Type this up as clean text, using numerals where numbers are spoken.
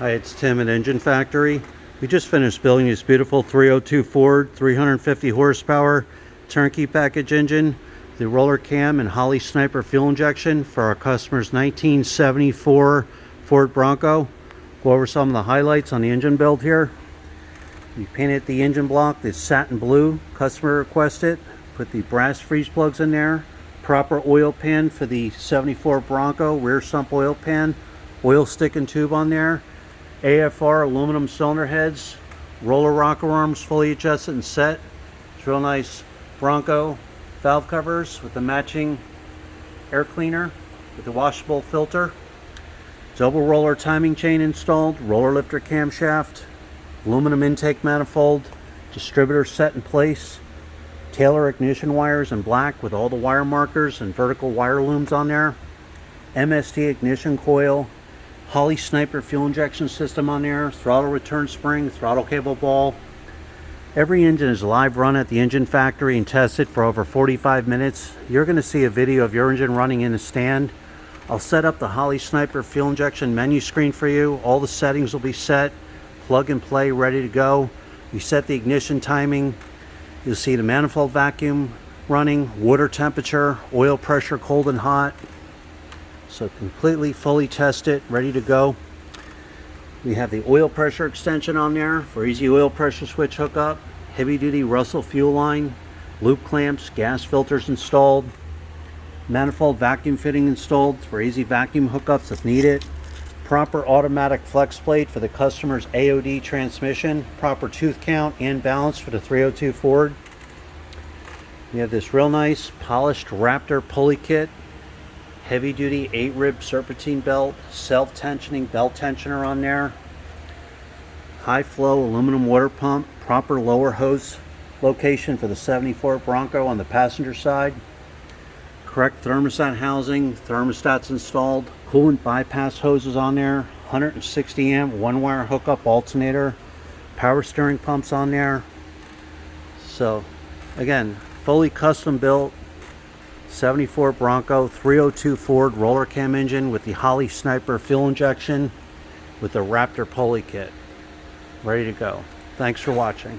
Hi, it's Tim at Engine Factory. We just finished building this beautiful 302 Ford 350 horsepower turnkey package engine, the roller cam and Holley sniper fuel injection for our customer's 1974 Ford Bronco. Go over some of the highlights on the engine build here. We painted the engine block this satin blue, customer requested. Put the brass freeze plugs in there. Proper oil pan for the 74 Bronco, rear sump oil pan. Oil stick and tube on there. AFR aluminum cylinder heads. Roller rocker arms fully adjusted and set. It's real nice Bronco valve covers with the matching air cleaner with the washable filter. Double roller timing chain installed. Roller lifter camshaft. Aluminum intake manifold. Distributor set in place. Taylor ignition wires in black with all the wire markers and vertical wire looms on there. MST ignition coil. Holley sniper fuel injection system on there. Throttle return spring, throttle cable ball. Every engine is live run at the engine factory and tested for over 45 minutes. You're going to see a video of your engine running in a stand. I'll set up the Holley sniper fuel injection menu screen for you. All the settings will be set. Plug and play, ready to go. You set the ignition timing. You'll see the manifold vacuum running, water temperature, oil pressure cold and hot. So completely fully tested, ready to go. We have the oil pressure extension on there for easy oil pressure switch hookup. Heavy duty Russell fuel line, loop clamps, gas filters installed. Manifold vacuum fitting installed for easy vacuum hookups if needed. Proper automatic flex plate for the customer's AOD transmission. Proper tooth count and balance for the 302 Ford. We have this real nice polished Raptor pulley kit. Heavy duty 8-rib serpentine belt. Self-tensioning belt tensioner on there. High flow aluminum water pump. Proper lower hose location for the 74 Bronco on the passenger side. Correct thermostat housing. Thermostats installed. Coolant bypass hoses on there. 160 amp one wire hookup alternator. Power steering pumps on there. So again, fully custom built 74 Bronco 302 Ford roller cam engine with the Holley sniper fuel injection with the Raptor pulley kit. Ready to go. Thanks for watching.